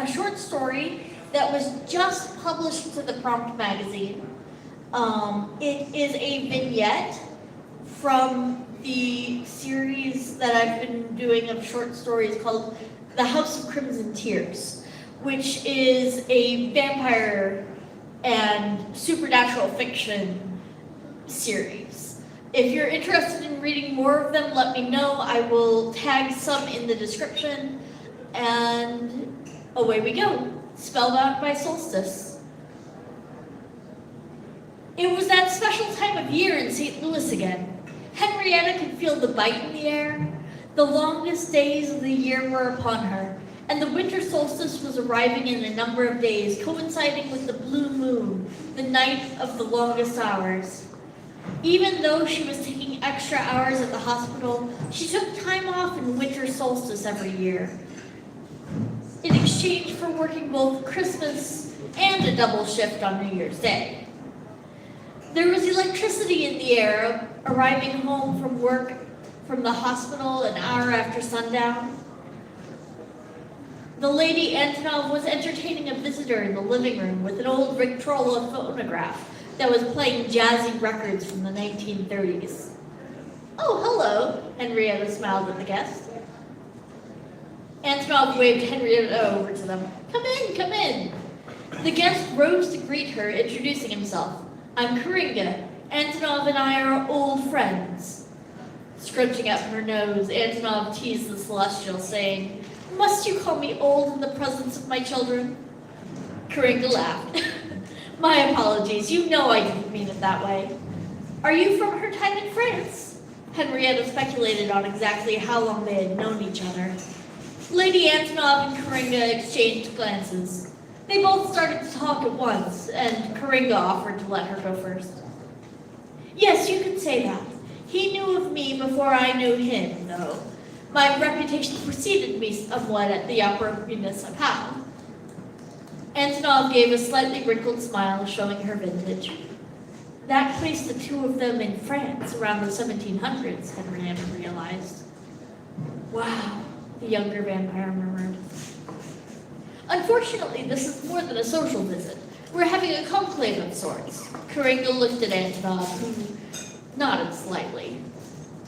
a short story that was just published to the Prompt magazine. It is a vignette from the series that I've been doing of short stories called The House of Crimson Tears, which is a vampire and supernatural fiction series. If you're interested in reading more of them, let me know. I will tag some in the description, and away we go. Spellbound by Solstice. It was that special time of year in St. Louis again. Henrietta could feel the bite in the air. The longest days of the year were upon her, and the winter solstice was arriving in a number of days, coinciding with the blue moon, the night of the longest hours. Even though she was taking extra hours at the hospital, she took time off in winter solstice every year, in exchange for working both Christmas and a double shift on New Year's Day. There was electricity in the air, arriving home from work from the hospital an hour after sundown. The Lady Antinov was entertaining a visitor in the living room with an old Victrola phonograph that was playing jazzy records from the 1930s. "Oh, hello," Henrietta smiled at the guest. Antinov waved Henrietta over to them. Come in." The guest rose to greet her, introducing himself. "I'm Kiringa. Antinov and I are old friends." Scrunching up her nose, Antinov teased the Celestial, saying, "Must you call me old in the presence of my children?" Kiringa laughed. "My apologies. You know I didn't mean it that way. Are you from her time in France?" Henrietta speculated on exactly how long they had known each other. Lady Antinov and Kiringa exchanged glances. They both started to talk at once, and Kiringa offered to let her go first. "Yes, you could say that. He knew of me before I knew him, though. My reputation preceded me somewhat at the Opera Municipale." Antinov gave a slightly wrinkled smile, showing her vintage. That placed the two of them in France around the 1700s, Henrietta realized. "Wow," the younger vampire murmured. "Unfortunately, this is more than a social visit. We're having a conclave of sorts." Kiringa looked at Antinov, who nodded slightly.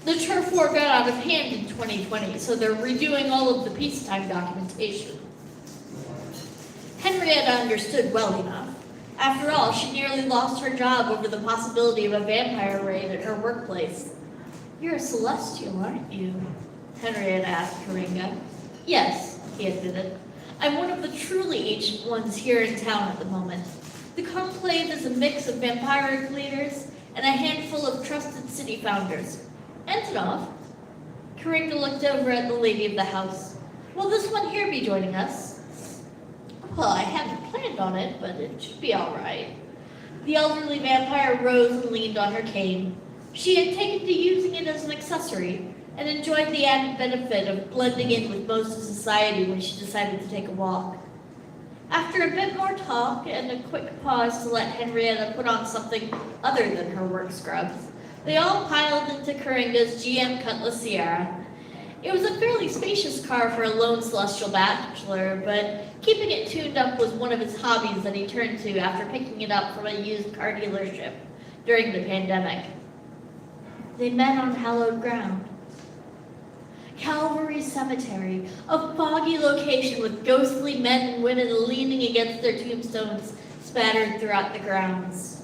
The turf war got out of hand in 2020, so they're redoing all of the peacetime documentation. Henrietta understood well enough. After all, she nearly lost her job over the possibility of a vampire raid at her workplace. "You're a Celestial, aren't you?" Henrietta asked Kiringa. "Yes," he admitted. "I'm one of the truly ancient ones here in town at the moment. The conclave is a mix of vampiric leaders and a handful of trusted city founders. Antinov?" Kiringa looked over at the lady of the house. "Will this one here be joining us?" "Well, I hadn't planned on it, but it should be all right." The elderly vampire rose and leaned on her cane. She had taken to using it as an accessory, and enjoyed the added benefit of blending in with most of society when she decided to take a walk. After a bit more talk and a quick pause to let Henrietta put on something other than her work scrubs, they all piled into Kiringa's GM Cutlass Sierra. It was a fairly spacious car for a lone Celestial bachelor, but keeping it tuned up was one of his hobbies that he turned to after picking it up from a used car dealership during the pandemic. They met on hallowed ground. Calvary Cemetery, a foggy location with ghostly men and women leaning against their tombstones spattered throughout the grounds.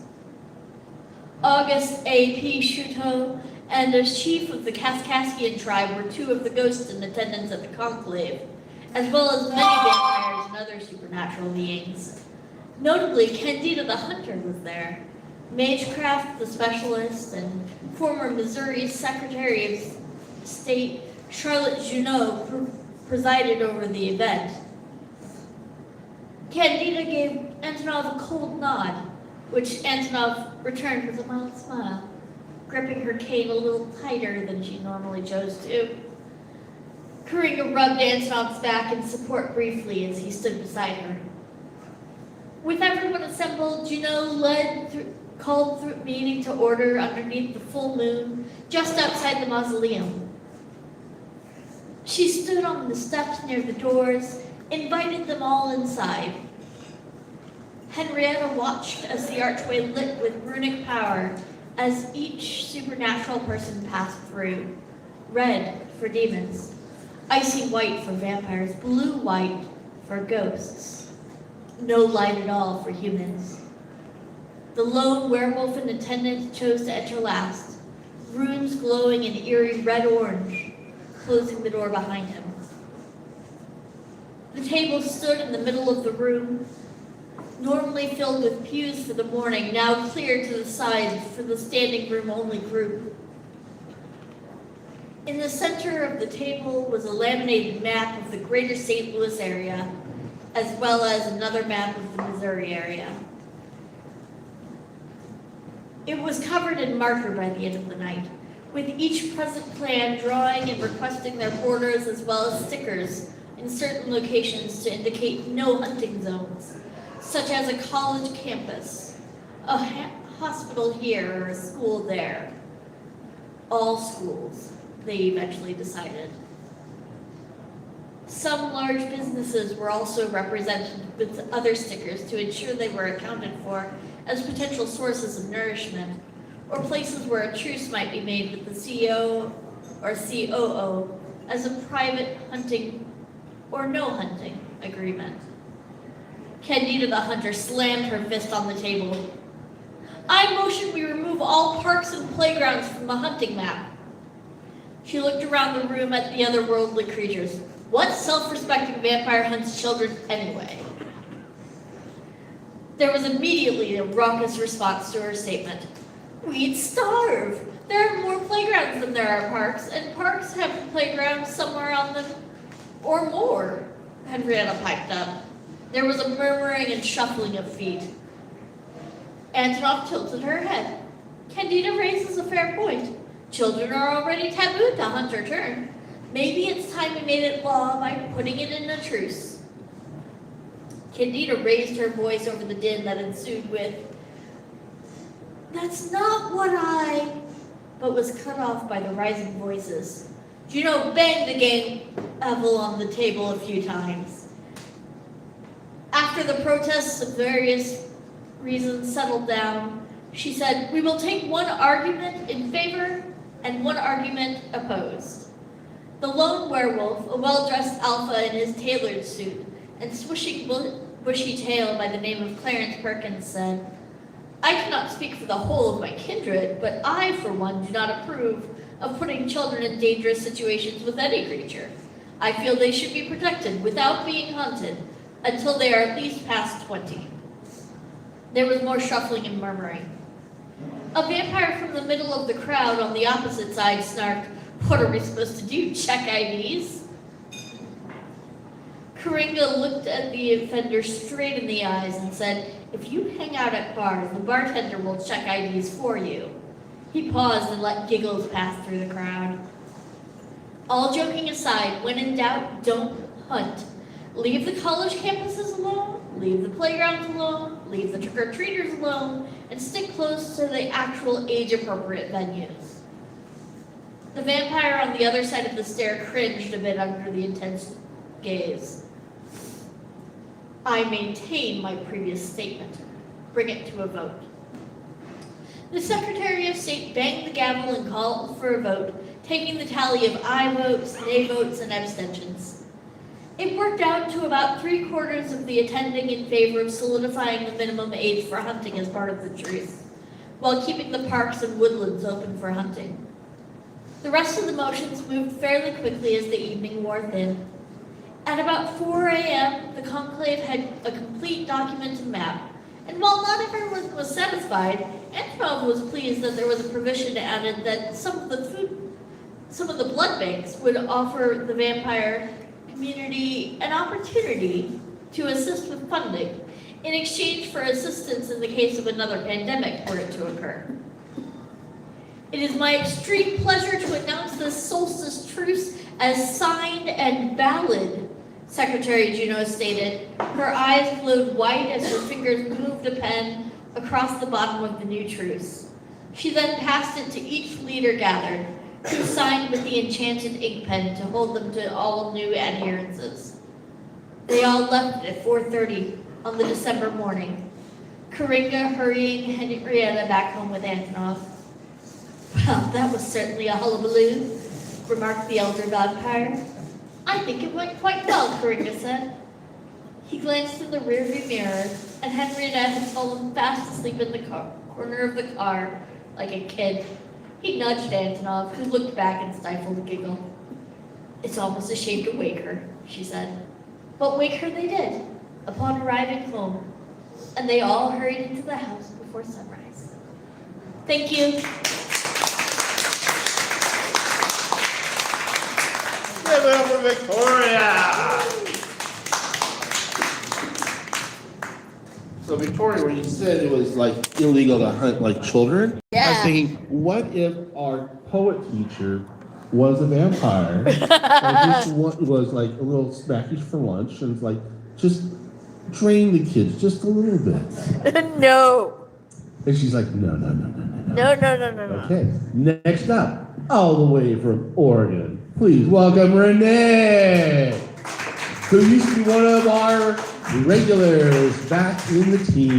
August A.P. Shuto and a chief of the Kaskaskian tribe were two of the ghosts in attendance at the conclave, as well as many vampires and other supernatural beings. Notably, Candida the Hunter was there. Magecraft the Specialist and former Missouri Secretary of State Charlotte Junot presided over the event. Candida gave Antinov a cold nod, which Antinov returned with a mild smile, gripping her cane a little tighter than she normally chose to. Kiringa rubbed Antinov's back in support briefly as he stood beside her. With everyone assembled, Junot called the meeting to order underneath the full moon, just outside the mausoleum. She stood on the steps near the doors, invited them all inside. Henrietta watched as the archway lit with runic power as each supernatural person passed through. Red for demons, icy white for vampires, blue-white for ghosts. No light at all for humans. The lone werewolf in attendance chose to enter last, runes glowing in eerie red-orange, closing the door behind him. The table stood in the middle of the room, normally filled with pews for the morning, now cleared to the sides for the standing room only group. In the center of the table was a laminated map of the greater St. Louis area, as well as another map of the Missouri area. It was covered in marker by the end of the night, with each present clan drawing and requesting their borders as well as stickers in certain locations to indicate no hunting zones, such as a college campus, a hospital here, or a school there. All schools, they eventually decided. Some large businesses were also represented with other stickers to ensure they were accounted for as potential sources of nourishment, or places where a truce might be made with the CEO or COO as a private hunting or no hunting agreement. Candida the Hunter slammed her fist on the table. I motion we remove all parks and playgrounds from the hunting map. She looked around the room at the otherworldly creatures. What self-respecting vampire hunts children anyway? There was immediately a raucous response to her statement. We'd starve. There are more playgrounds than there are parks, and parks have playgrounds somewhere on them, or more, Henrietta piped up. There was a murmuring and shuffling of feet. Antinov tilted her head. Candida raises a fair point. Children are already tabooed to hunt or turn. Maybe it's time we made it law by putting it in a truce. Candida raised her voice over the din that ensued with, That's not what I... but was cut off by the rising voices. Juno banged the gavel on the table a few times. After the protests of various reasons settled down, she said, We will take one argument in favor and one argument opposed. The lone werewolf, a well-dressed alpha in his tailored suit and swishing bushy tail by the name of Clarence Perkins, said, I cannot speak for the whole of my kindred, but I, for one, do not approve of putting children in dangerous situations with any creature. I feel they should be protected without being hunted until they are at least past 20. There was more shuffling and murmuring. A vampire from the middle of the crowd on the opposite side snarked, What are we supposed to do, check IDs? Kiringa looked at the offender straight in the eyes and said, If you hang out at bars, the bartender will check IDs for you. He paused and let giggles pass through the crowd. All joking aside, when in doubt, don't hunt. Leave the college campuses alone, leave the playgrounds alone, leave the trick-or-treaters alone, and stick close to the actual age-appropriate venues. The vampire on the other side of the stair cringed a bit under the intense gaze. I maintain my previous statement. Bring it to a vote. The Secretary of State banged the gavel and called for a vote, taking the tally of aye votes, nay votes, and abstentions. It worked out to about 3/4 of the attending in favor of solidifying the minimum age for hunting as part of the truce, while keeping the parks and woodlands open for hunting. The rest of the motions moved fairly quickly as the evening wore thin. At about 4 a.m., the conclave had a complete documented map, and while not everyone was satisfied, Antinov was pleased that there was a provision added that some of the blood banks would offer the vampire community an opportunity to assist with funding in exchange for assistance in the case of another pandemic were it to occur. It is my extreme pleasure to announce this Solstice truce as signed and valid, Secretary Juno stated. Her eyes glowed white as her fingers moved a pen across the bottom of the new truce. She then passed it to each leader gathered, who signed with the enchanted ink pen to hold them to all new adherences. They all left at 4:30 on the December morning. Kiringa hurrying Henrietta back home with Antinov. Well, that was certainly a hullabaloo, remarked the elder vampire. I think it went quite well, Kiringa said. He glanced in the rearview mirror, and Henrietta had fallen fast asleep in the corner of the car like a kid. He nudged Antinov, who looked back and stifled a giggle. It's almost a shame to wake her, she said. But wake her they did, upon arriving home, and they all hurried into the house before sunrise. Thank you. Give it up for Victoria! So Victoria, when you said it was like illegal to hunt like children, I was Yeah. thinking, what if our poet teacher was a vampire and just was like a little snackish for lunch and like just drain the kids just a little bit? No. And she's like, no. No. Okay, next up, all the way from Oregon, please welcome Renee, who used to be one of our regulars back in the team.